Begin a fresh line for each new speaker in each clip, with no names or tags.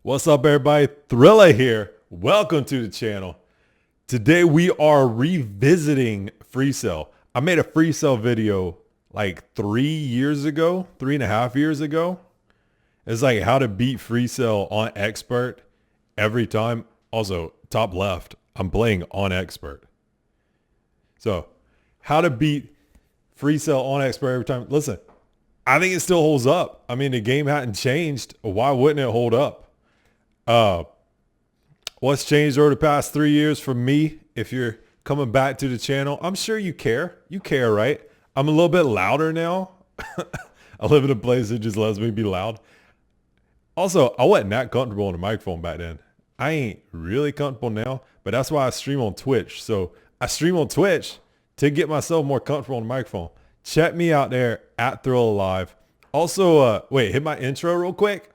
What's up, everybody? Thriller here. Welcome to the channel. Today we are revisiting FreeCell. I made a FreeCell video like 3 and a half years ago. It's like how to beat FreeCell on expert every time. Also, top left, I'm playing on expert. So, how to beat FreeCell on expert every time. Listen, I think it still holds up. I mean, the game hadn't changed. Why wouldn't it hold up? What's changed over the past 3 years for me? If you're coming back to the channel, I'm sure you care. You care, right? I'm a little bit louder now. I live in a place that just lets me be loud. Also, I wasn't that comfortable on the microphone back then. I ain't really comfortable now, but that's why I stream on Twitch. So I stream on Twitch to get myself more comfortable on the microphone. Check me out there at Thrill Alive. Also, wait, hit my intro real quick.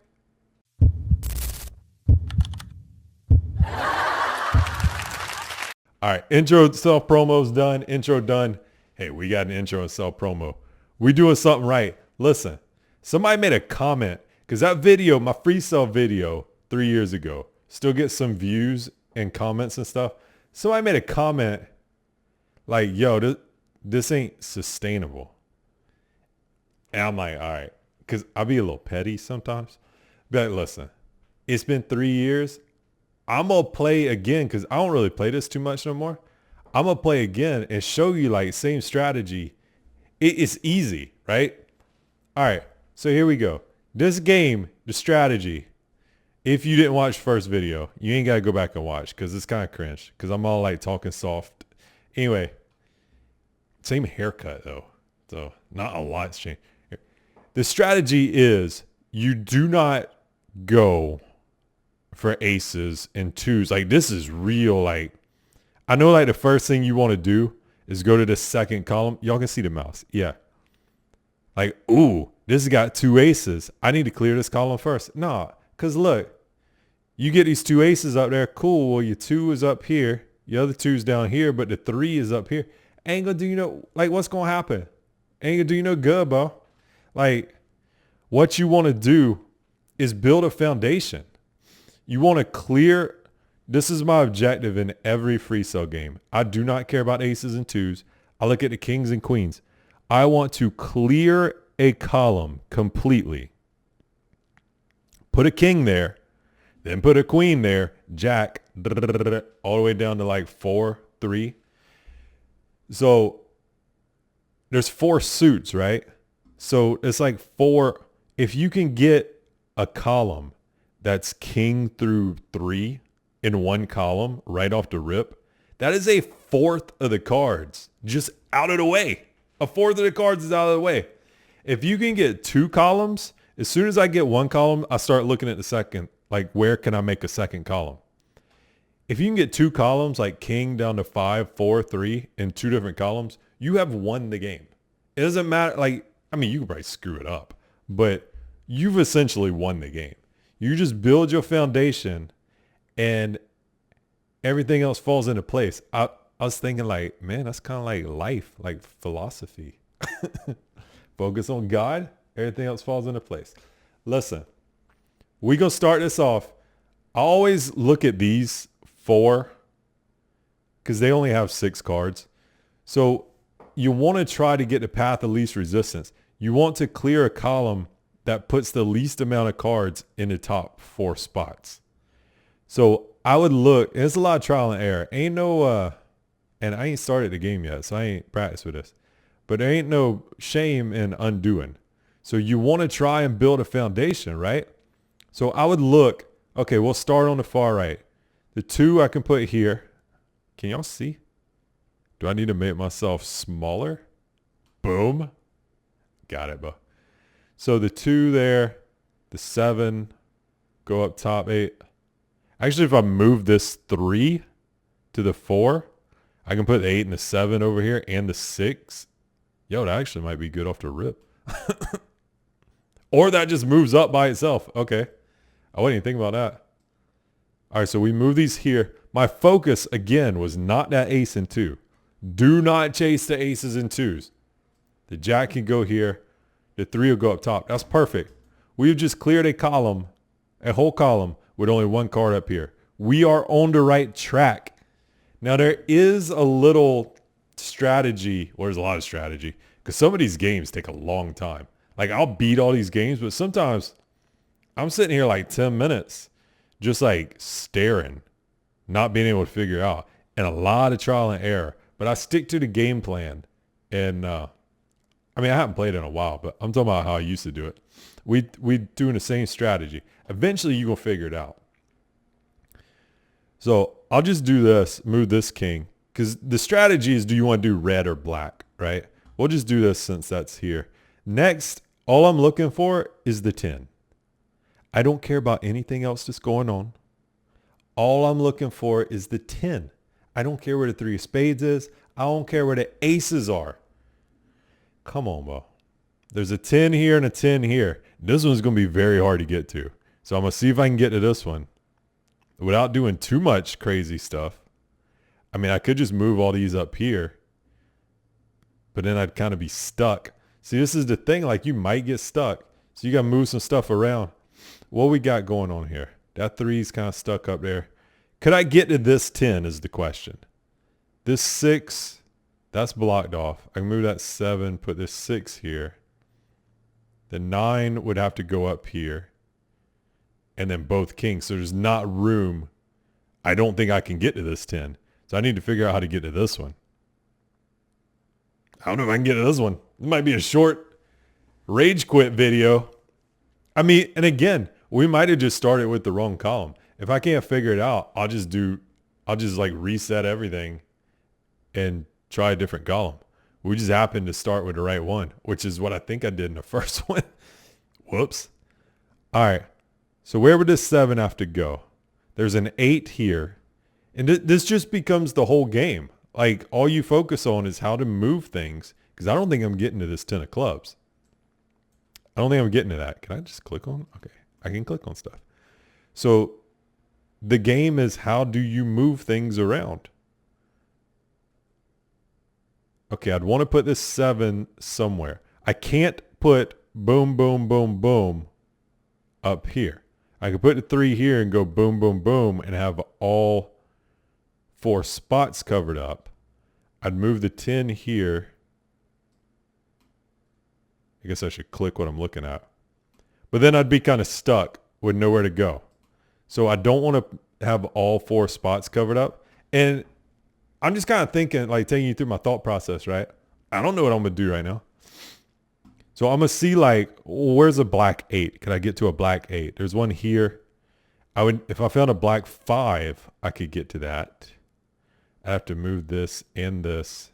All right, intro self promo's done. Intro done. Hey, we got an intro and self promo. We doing something right. Listen, somebody made a comment because that video, my FreeCell video 3 years ago, still gets some views and comments and stuff. Somebody made a comment like, yo, this ain't sustainable. And I'm like, all right, because I'll be a little petty sometimes. But listen, it's been 3 years. I'm going to play again because I don't really play this too much no more. I'm going to play again and show you like same strategy. It's easy, right? All right, so here we go. This game, the strategy, if you didn't watch the first video, you ain't got to go back and watch because it's kind of cringe because I'm all like talking soft. Anyway, same haircut though. So not a lot's changed. The strategy is you do not go for aces and twos. Like this is real. Like I know like the first thing you want to do is go to the second column. Y'all can see the mouse. Yeah. Like, ooh, this has got two aces. I need to clear this column first. Nah, because look, you get these two aces up there. Cool. Well, your two is up here. Your other two's down here, but the three is up here. Ain't gonna do you no, like what's gonna happen? Ain't gonna do you no good, bro. Like what you want to do is build a foundation. You want to clear. This is my objective in every FreeCell game. I do not care about aces and twos. I look at the kings and queens. I want to clear a column completely. Put a king there, then put a queen there, jack, all the way down to like 4, 3. So there's 4 suits, right? So it's like 4. If you can get a column that's king through 3 in one column right off the rip, that is a fourth of the cards just out of the way. A fourth of the cards is out of the way. If you can get 2 columns, as soon as I get 1 column, I start looking at the second, like where can I make a second column? If you can get 2 columns, like king down to 5, 4, 3 in 2 different columns, you have won the game. It doesn't matter. Like, I mean, you can probably screw it up, but you've essentially won the game. You just build your foundation and everything else falls into place. I was thinking like, man, that's kind of like life, like philosophy. Focus on God. Everything else falls into place. Listen, we gonna start this off. I always look at these 4 because they only have 6 cards. So you want to try to get the path of least resistance. You want to clear a column that puts the least amount of cards in the top 4 spots. So I would look, and it's a lot of trial and error. Ain't no, and I ain't started the game yet, so I ain't practiced with this. But there ain't no shame in undoing. So you want to try and build a foundation, right? So I would look, okay, we'll start on the far right. The 2 I can put here. Can y'all see? Do I need to make myself smaller? Boom. Got it, bro. So the 2 there, the 7, go up top 8. Actually, if I move this 3 to the 4, I can put the 8 and the 7 over here and the 6. Yo, that actually might be good off the rip. Or that just moves up by itself. Okay. I wasn't even thinking about that. All right, so we move these here. My focus, again, was not that ace and 2. Do not chase the aces and 2s. The jack can go here. The 3 will go up top. That's perfect. We've just cleared a column, a whole column, with only one card up here. We are on the right track. Now there is a little strategy, or there's a lot of strategy, because some of these games take a long time. Like I'll beat all these games, but sometimes I'm sitting here like 10 minutes just like staring, not being able to figure out, and a lot of trial and error. But I stick to the game plan. And I mean, I haven't played in a while, but I'm talking about how I used to do it. We doing the same strategy. Eventually you're going to figure it out. So I'll just do this, move this king, because the strategy is, do you want to do red or black, right? We'll just do this since that's here. Next, all I'm looking for is the 10. I don't care about anything else that's going on. All I'm looking for is the 10. I don't care where the 3 of spades is. I don't care where the aces are. Come on, bro. There's a 10 here and a 10 here. This one's going to be very hard to get to. So I'm going to see if I can get to this one without doing too much crazy stuff. I mean, I could just move all these up here, but then I'd kind of be stuck. See, this is the thing. Like, you might get stuck. So you got to move some stuff around. What we got going on here? That 3's kind of stuck up there. Could I get to this 10 is the question. This 6, that's blocked off. I can move that 7, put this 6 here. The 9 would have to go up here. And then both kings. So there's not room. I don't think I can get to this 10. So I need to figure out how to get to this one. I don't know if I can get to this one. It might be a short rage quit video. I mean, and again, we might have just started with the wrong column. If I can't figure it out, I'll just like reset everything and try a different column. We just happened to start with the right one, which is what I think I did in the first one. Whoops. All right. So where would this 7 have to go? There's an 8 here. And this just becomes the whole game. Like, all you focus on is how to move things, because I don't think I'm getting to this 10 of clubs. I don't think I'm getting to that. Can I just click on? Okay. I can click on stuff. So the game is, how do you move things around? Okay, I'd want to put this 7 somewhere. I can't put boom, boom, boom, boom up here. I could put the 3 here and go boom, boom, boom and have all 4 spots covered up. I'd move the 10 here. I guess I should click what I'm looking at. But then I'd be kind of stuck with nowhere to go. So I don't want to have all 4 spots covered up. And I'm just kind of thinking, like, taking you through my thought process, right? I don't know what I'm going to do right now. So I'm going to see, like, where's a black 8? Can I get to a black 8? There's one here. If I found a black 5, I could get to that. I have to move this and this.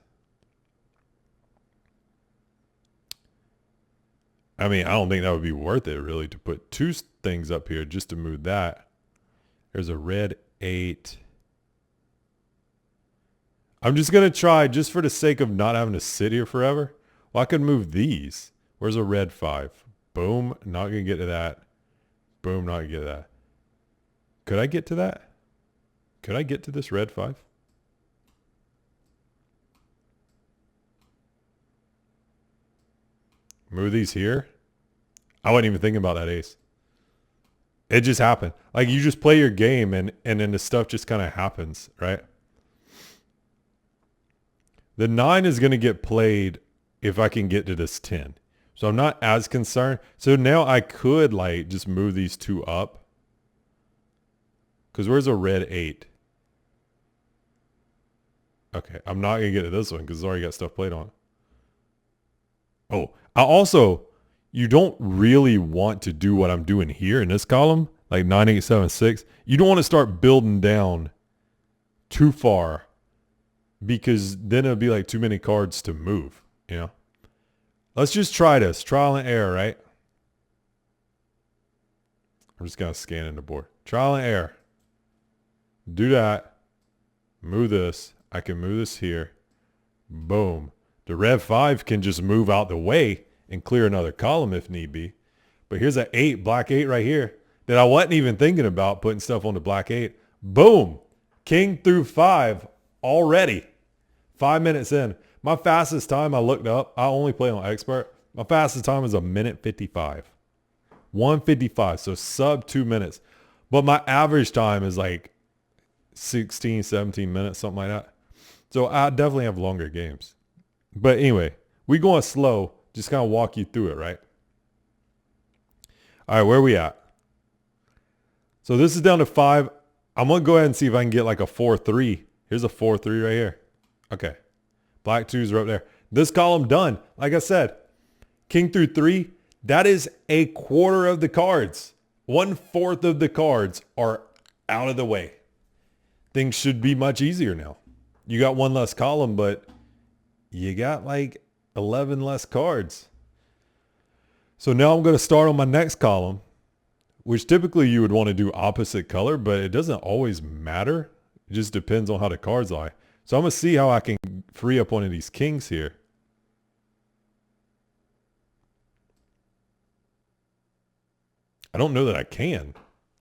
I mean, I don't think that would be worth it, really, to put 2 things up here just to move that. There's a red 8. I'm just going to try, just for the sake of not having to sit here forever. Well, I could move these. Where's a red 5? Boom. Not going to get to that. Boom. Not going to get to that. Could I get to that? Could I get to this red 5? Move these here. I wasn't even thinking about that ace. It just happened. Like, you just play your game and then the stuff just kind of happens, right? The 9 is going to get played if I can get to this 10. So I'm not as concerned. So now I could, like, just move these 2 up. Because where's a red 8? Okay, I'm not going to get to this one because it's already got stuff played on it. Oh, you don't really want to do what I'm doing here in this column, like 9, 8, 7, 6. You don't want to start building down too far, because then it'll be like too many cards to move, you know? Let's just try this. Trial and error, right? I'm just going to scan in the board. Trial and error. Do that. Move this. I can move this here. Boom. The red 5 can just move out the way and clear another column if need be. But here's an 8, black 8 right here that I wasn't even thinking about putting stuff on the black 8. Boom. King through 5 already. 5 minutes in. My fastest time, I looked up. I only play on expert. My fastest time is 1:55. 1:55. So sub 2 minutes. But my average time is like 16, 17 minutes, something like that. So I definitely have longer games. But anyway, we going slow. Just kind of walk you through it, right? All right, where are we at? So this is down to 5. I'm going to go ahead and see if I can get like a 4-3. Here's a 4-3 right here. Okay. Black 2s are up there. This column done. Like I said, king through 3, that is a quarter of the cards. 1/4 of the cards are out of the way. Things should be much easier now. You got one less column, but you got like 11 less cards. So now I'm going to start on my next column, which typically you would want to do opposite color, but it doesn't always matter. It just depends on how the cards lie. So I'm going to see how I can free up one of these kings here. I don't know that I can.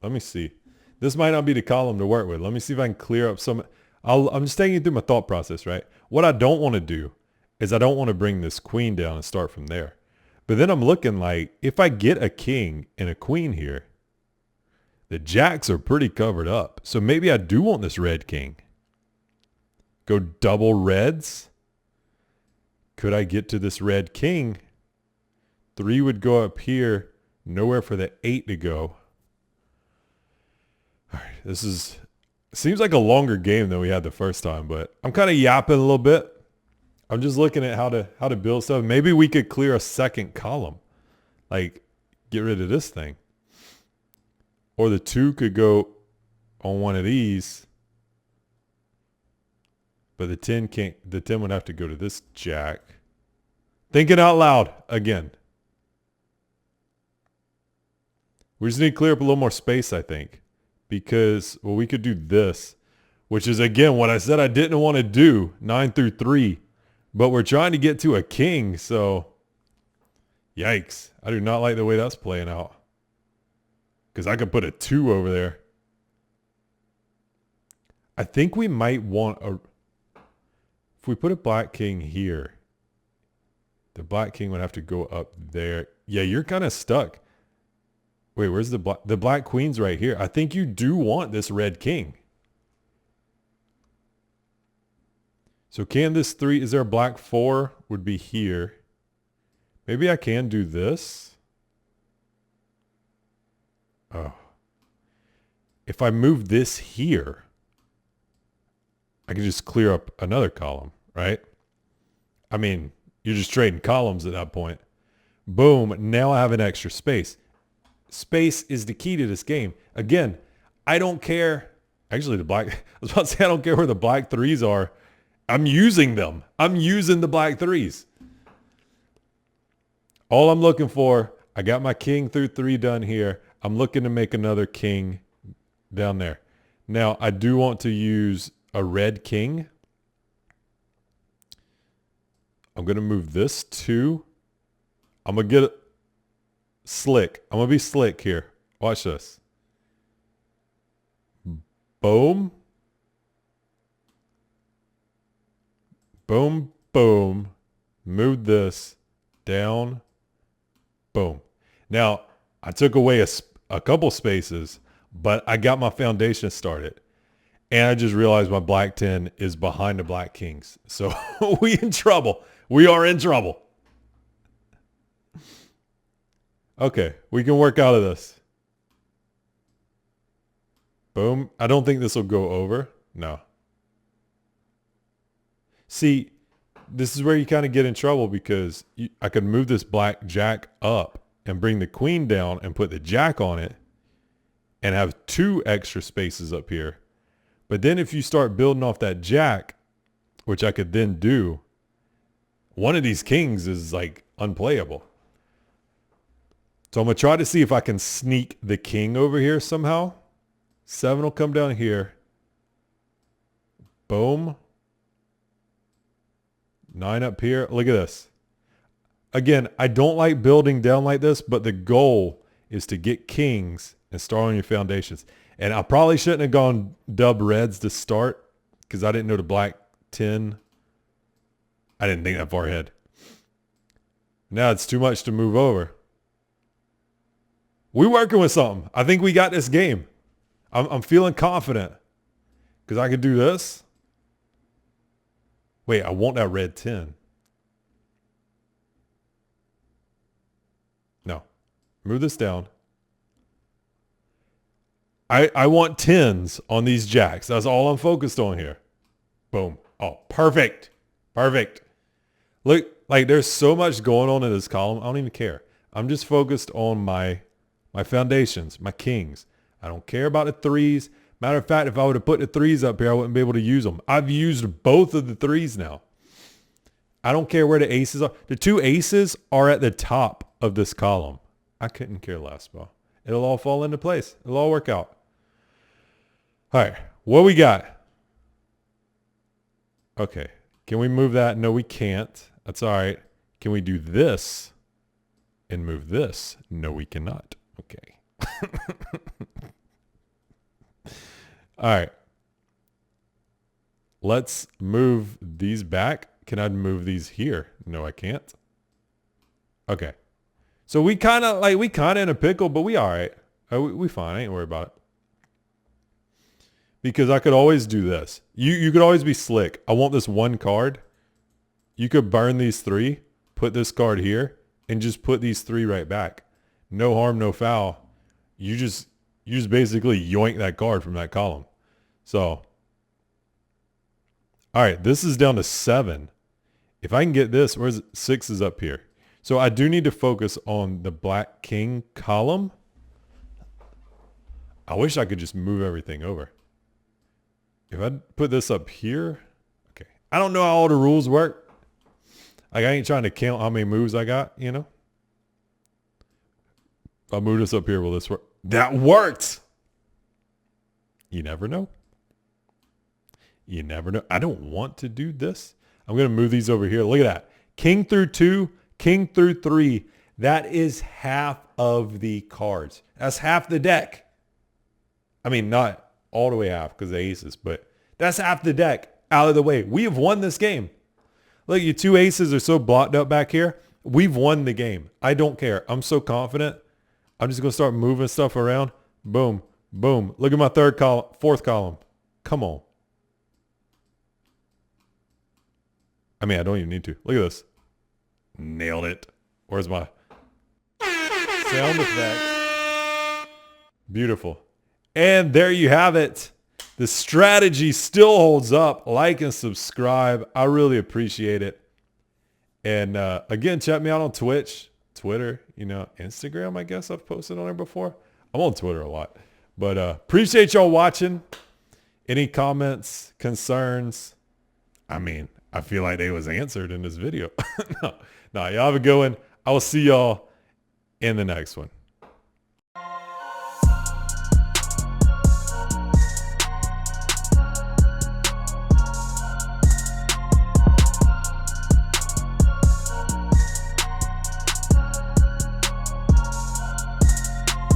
Let me see. This might not be the column to work with. Let me see if I can clear up some. I'm just taking you through my thought process, right? What I don't want to do is I don't want to bring this queen down and start from there. But then I'm looking like if I get a king and a queen here, the jacks are pretty covered up. So maybe I do want this red king. Go double reds. Could I get to this red king? 3 would go up here. Nowhere for the 8 to go. All right, this seems like a longer game than we had the first time, but I'm kind of yapping a little bit. I'm just looking at how to build stuff. Maybe we could clear a second column, like get rid of this thing, or the 2 could go on one of these, but the 10 can't. The 10 would have to go to this jack. Thinking out loud again. We just need to clear up a little more space, I think, because, well, we could do this, which is, again, what I said I didn't want to do, 9 through 3, but we're trying to get to a king, so yikes. I do not like the way that's playing out, because I could put a 2 over there. I think we might want if we put a black king here, the black king would have to go up there. Yeah, you're kind of stuck. Wait, where's the black queen's right here? I think you do want this red king. So can this 3, is there a black 4 would be here? Maybe I can do this. Oh. If I move this here, I can just clear up another column, right? I mean, you're just trading columns at that point. Boom, now I have an extra space. Space is the key to this game. Again, I don't care. Actually, I was about to say I don't care where the black 3s are. I'm using them. I'm using the black 3s. All I'm looking for, I got my king through 3 done here. I'm looking to make another king down there. Now, I do want to use a red king. I'm going to move this 2. I'm going to get slick. I'm going to be slick here. Watch this. Boom. Boom, boom. Move this down. Boom. Now, I took away a couple spaces, but I got my foundation started. And I just realized my black 10 is behind the black kings. So we in trouble. We are in trouble. Okay, we can work out of this. Boom. I don't think this will go over. No. See, this is where you kind of get in trouble because I could move this black jack up and bring the queen down and put the jack on it and have 2 extra spaces up here. But then if you start building off that jack, which I could then do, one of these kings is like unplayable. So I'm going to try to see if I can sneak the king over here somehow. 7 will come down here. Boom. 9 up here. Look at this. Again, I don't like building down like this, but the goal is to get kings and start on your foundations. And I probably shouldn't have gone dub reds to start because I didn't know the black 10. I didn't think that far ahead. Now it's too much to move over. We're working with something. I think we got this game. I'm feeling confident because I could do this. Wait, I want that red 10. No, move this down. I want 10s on these jacks. That's all I'm focused on here. Boom. Oh, perfect. Perfect. Look, like there's so much going on in this column. I don't even care. I'm just focused on my foundations, my kings. I don't care about the threes. Matter of fact, if I would have put the threes up here, I wouldn't be able to use them. I've used both of the threes now. I don't care where the aces are. The 2 aces are at the top of this column. I couldn't care less, bro. It'll all fall into place. It'll all work out. All right, what we got? Okay, can we move that? No, we can't. That's all right. Can we do this and move this? No, we cannot. Okay. All right. Let's move these back. Can I move these here? No, I can't. Okay. So we kind of in a pickle, but we all right. We fine. I ain't worried about it. Because I could always do this. You could always be slick. I want this one card. You could burn these 3, put this card here, and just put these 3 right back. No harm, no foul. You just basically yoink that card from that column. So, all right, this is down to 7. If I can get this, where's 6 is up here. So I do need to focus on the black king column. I wish I could just move everything over. If I put this up here, okay. I don't know how all the rules work. Like I ain't trying to count how many moves I got, you know. I'll move this up here. Will this work? That worked. You never know. You never know. I don't want to do this. I'm going to move these over here. Look at that. King through 2, king through 3. That is half of the cards. That's half the deck. I mean, not all the way half because of the aces, but that's half the deck out of the way. We have won this game. Look, your 2 aces are so blocked up back here. We've won the game. I don't care. I'm so confident. I'm just going to start moving stuff around. Boom, boom. Look at my 4th column. Come on. I mean, I don't even need to. Look at this. Nailed it. Where's my sound effects? Beautiful. And there you have it. The strategy still holds up. Like and subscribe. I really appreciate it. And again, check me out on Twitch, Twitter, Instagram, I guess I've posted on there before. I'm on Twitter a lot. But appreciate y'all watching. Any comments, concerns? I mean, I feel like they was answered in this video. No, y'all have a good one. I will see y'all in the next one.